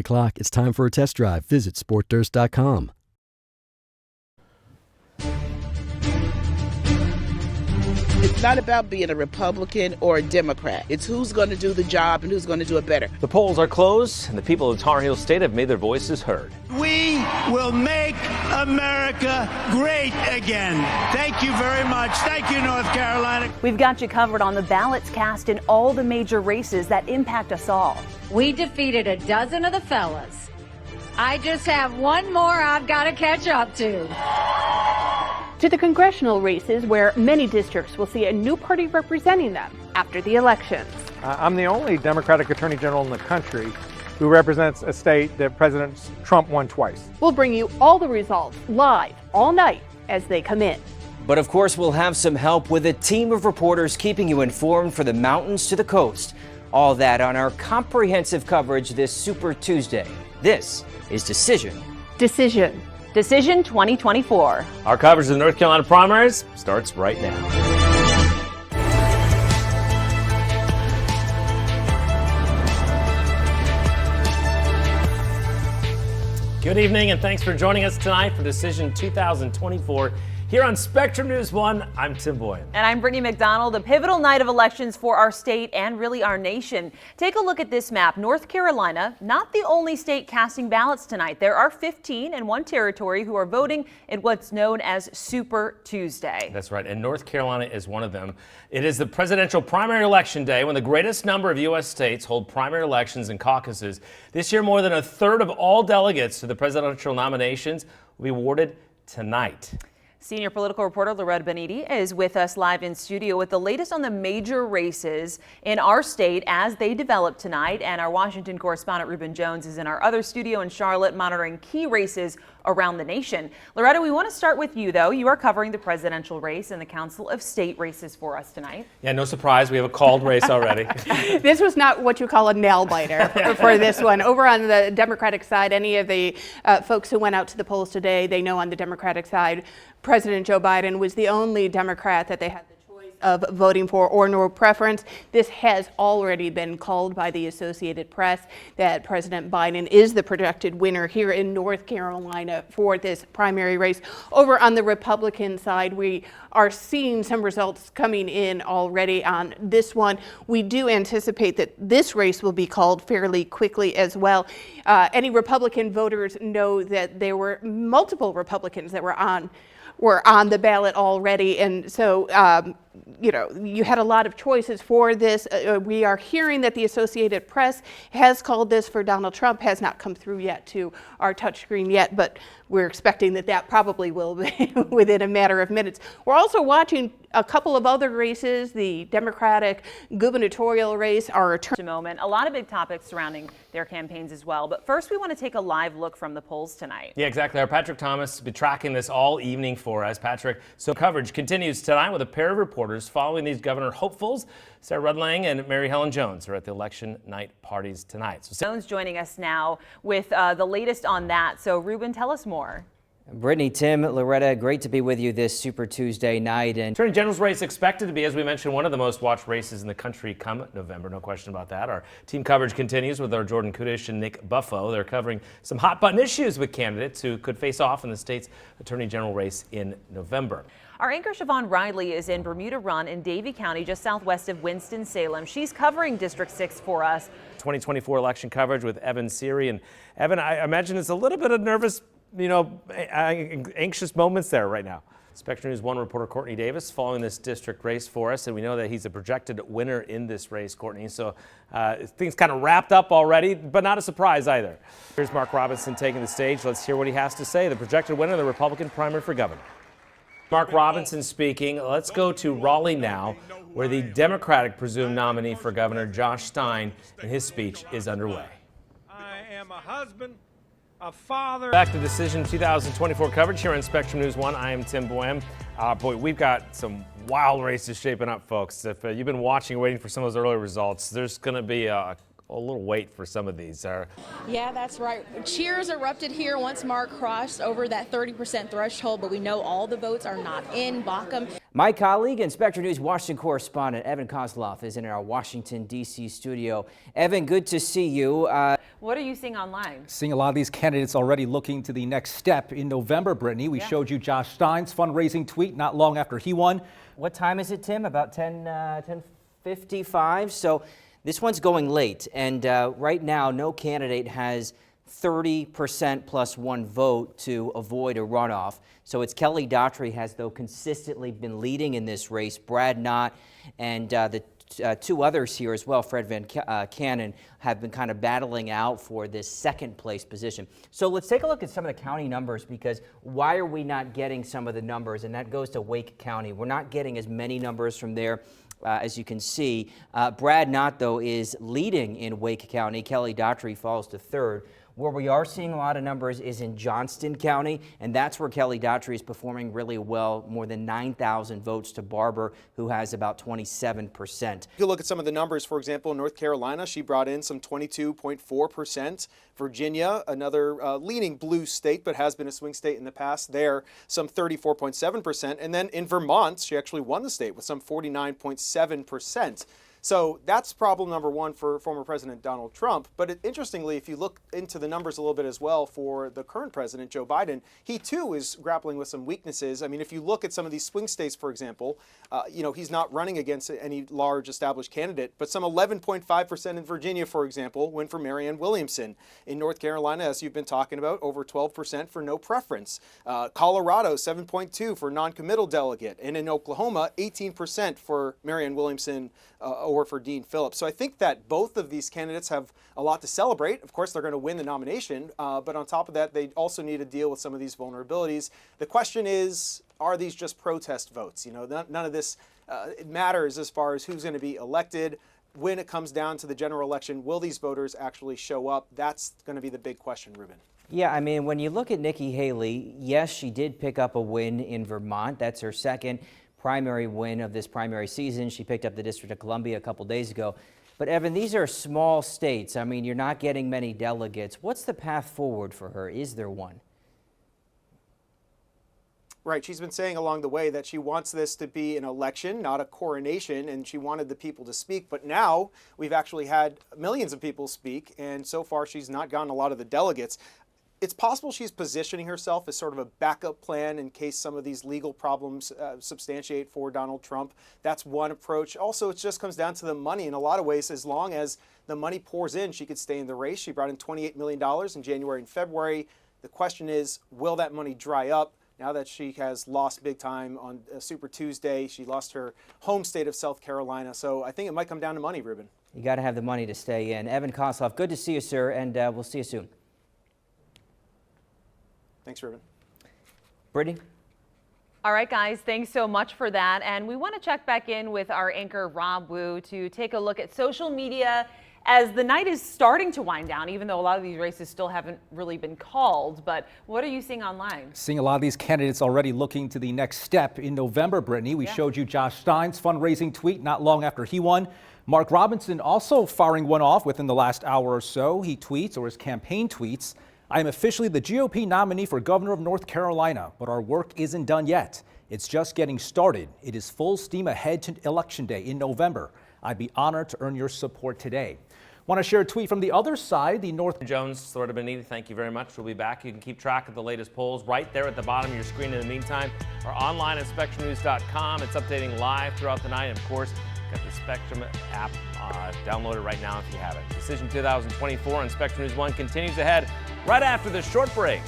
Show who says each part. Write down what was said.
Speaker 1: o'clock, it's time for a test drive. Visit sportdurst.com.
Speaker 2: It's not about being a Republican or a Democrat. It's who's going to do the job and who's going to do it better.
Speaker 3: The polls are closed, and the people of Tar Heel State have made their voices heard.
Speaker 4: We will make America great again. Thank you very much. Thank you, North Carolina.
Speaker 5: We've got you covered on the ballots cast in all the major races that impact us all.
Speaker 6: We defeated a dozen of the fellas. I just have one more I've got to catch up to.
Speaker 5: To the congressional races, where many districts will see a new party representing them after the elections.
Speaker 7: I'm the only Democratic Attorney General in the country who represents a state that President Trump won twice.
Speaker 5: We'll bring you all the results live all night as they come in.
Speaker 8: But of course, we'll have some help with a team of reporters keeping you informed from the mountains to the coast. All that on our comprehensive coverage this Super Tuesday. This is Decision
Speaker 5: 2024.
Speaker 3: Our coverage of the North Carolina primaries starts right now. Good evening, and thanks for joining us tonight for Decision 2024. Here on Spectrum News 1, I'm Tim Boyd.
Speaker 9: And I'm Brittany McDonald. A pivotal night of elections for our state and really our nation. Take a look at this map. North Carolina, not the only state casting ballots tonight. There are 15 in one territory who are voting in what's known as Super Tuesday.
Speaker 3: That's right, and North Carolina is one of them. It is the presidential primary election day when the greatest number of U.S. states hold primary elections and caucuses. This year, more than a third of all delegates to the presidential nominations will be awarded tonight.
Speaker 9: Senior political reporter Loretta Beniti is with us live in studio with the latest on the major races in our state as they develop tonight. And our Washington correspondent Ruben Jones is in our other studio in Charlotte monitoring key races around the nation. Loretta, we want to start with you, though. You are covering the presidential race and the Council of State races for us tonight.
Speaker 3: Yeah, no surprise. We have a called race already.
Speaker 10: This was not what you call a nail biter for this one. Over on the Democratic side, any of the folks who went out to the polls today, they know on the Democratic side, President Joe Biden was the only Democrat that they had the choice of voting for or no preference. This has already been called by the Associated Press that President Biden is the projected winner here in North Carolina for this primary race. Over on the Republican side, we are seeing some results coming in already on this one. We do anticipate that this race will be called fairly quickly as well. Any Republican voters know that there were multiple Republicans that were on the ballot already, and so you had a lot of choices for this. We are hearing that the Associated Press has called this for Donald Trump, has not come through yet to our touchscreen yet, but we're expecting that probably will be within a matter of minutes. We're also watching a couple of other races, the Democratic gubernatorial race, our attorney.
Speaker 9: A lot of big topics surrounding their campaigns as well. But first, we want to take a live look from the polls tonight.
Speaker 3: Yeah, exactly. Our Patrick Thomas has been tracking this all evening for us. Patrick, so coverage continues tonight with a pair of reporters following these governor hopefuls. Sarah Rudlang and Mary Helen Jones are at the election night parties tonight. So
Speaker 9: Jones joining us now with the latest on that. So Ruben, tell us more.
Speaker 8: Brittany, Tim, Loretta, great to be with you this Super Tuesday night. And
Speaker 3: Attorney General's race expected to be, as we mentioned, one of the most watched races in the country come November. No question about that. Our team coverage continues with our Jordan Kudish and Nick Buffo. They're covering some hot button issues with candidates who could face off in the state's Attorney General race in November.
Speaker 9: Our anchor Siobhan Riley is in Bermuda Run in Davie County, just southwest of Winston-Salem. She's covering District 6 for us.
Speaker 3: 2024 election coverage with Evan Seary. And Evan, I imagine it's a little bit of nervous, anxious moments there right now. Spectrum News 1 reporter Courtney Davis following this district race for us, and we know that he's a projected winner in this race, Courtney. So things kind of wrapped up already, but not a surprise either. Here's Mark Robinson taking the stage. Let's hear what he has to say. The projected winner of the Republican primary for governor. Mark Robinson speaking. Let's go to Raleigh now, where the Democratic presumed nominee for governor, Josh Stein, and his speech is underway.
Speaker 11: I am a husband, a father.
Speaker 3: Back to Decision 2024 coverage here on Spectrum News 1. I am Tim Boehm. Boy, we've got some wild races shaping up, folks. If you've been watching, waiting for some of those early results, there's going to be a a little weight for some of these.
Speaker 12: Yeah, that's right. Cheers erupted here once Mark crossed over that 30% threshold, but we know all the votes are not in. Baucom.
Speaker 8: My colleague and Spectrum News Washington correspondent Evan Kozloff is in our Washington, D.C. studio. Evan, good to see you.
Speaker 9: What are you seeing online?
Speaker 13: Seeing a lot of these candidates already looking to the next step in November, Brittany. We showed you Josh Stein's fundraising tweet not long after he won.
Speaker 8: What time is it, Tim? About 10:55. So this one's going late. And right now, no candidate has 30% plus one vote to avoid a runoff. So it's Kelly Daughtry has, though, consistently been leading in this race. Brad Knott and the two others here as well, Fred Van Cannon, have been kind of battling out for this second place position. So let's take a look at some of the county numbers, because why are we not getting some of the numbers? And that goes to Wake County. We're not getting as many numbers from there. As you can see, Brad Knott, though, is leading in Wake County. Kelly Daughtry falls to third. Where we are seeing a lot of numbers is in Johnston County, and that's where Kelly Daughtry is performing really well, more than 9,000 votes to Barber, who has about 27%.
Speaker 14: You look at some of the numbers, for example, in North Carolina, she brought in some 22.4%. Virginia, another leaning blue state, but has been a swing state in the past, there, some 34.7%. And then in Vermont, she actually won the state with some 49.7%. So that's problem number one for former President Donald Trump. But interestingly, if you look into the numbers a little bit as well for the current president, Joe Biden, he too is grappling with some weaknesses. I mean, if you look at some of these swing states, for example, he's not running against any large established candidate, but some 11.5% in Virginia, for example, went for Marianne Williamson. In North Carolina, as you've been talking about, over 12% for no preference. Colorado, 7.2% for non-committal delegate. And in Oklahoma, 18% for Marianne Williamson or for Dean Phillips. So I think that both of these candidates have a lot to celebrate. Of course, they're going to win the nomination, but on top of that, they also need to deal with some of these vulnerabilities. The question is, are these just protest votes? You know, none of this matters as far as who's going to be elected. When it comes down to the general election, will these voters actually show up? That's going to be the big question, Ruben.
Speaker 8: Yeah, I mean, when you look at Nikki Haley, yes, she did pick up a win in Vermont. That's her second primary win of this primary season. She picked up the District of Columbia a couple days ago. But Evan, these are small states. I mean, you're not getting many delegates. What's the path forward for her? Is there one?
Speaker 14: Right. She's been saying along the way that she wants this to be an election, not a coronation, and she wanted the people to speak. But now we've actually had millions of people speak, and so far she's not gotten a lot of the delegates. It's possible she's positioning herself as sort of a backup plan in case some of these legal problems substantiate for Donald Trump. That's one approach. Also, it just comes down to the money in a lot of ways. As long as the money pours in, she could stay in the race. She brought in $28 million in January and February. The question is, will that money dry up? Now that she has lost big time on Super Tuesday, she lost her home state of South Carolina. So I think it might come down to money, Ruben.
Speaker 8: You got to have the money to stay in. Evan Kozloff, good to see you, sir, and we'll see you soon.
Speaker 14: Thanks, Ruben.
Speaker 8: Brittany?
Speaker 9: All right, guys, thanks so much for that. And we want to check back in with our anchor, Rob Wu, to take a look at social media as the night is starting to wind down, even though a lot of these races still haven't really been called. But what are you seeing online?
Speaker 13: Seeing a lot of these candidates already looking to the next step in November, Brittany. We showed you Josh Stein's fundraising tweet not long after he won. Mark Robinson also firing one off within the last hour or so. He tweets, or his campaign tweets, "I am officially the GOP nominee for governor of North Carolina, but our work isn't done yet. It's just getting started. It is full steam ahead to Election Day in November. I'd be honored to earn your support today." Want to share a tweet from the other side, the North.
Speaker 3: Jones, Loretta Beniti, thank you very much. We'll be back. You can keep track of the latest polls right there at the bottom of your screen in the meantime, or online at SpectrumNews.com. It's updating live throughout the night. And of course, got the Spectrum app. Download it right now if you haven't. Decision 2024 on Spectrum News 1 continues ahead right after this short break.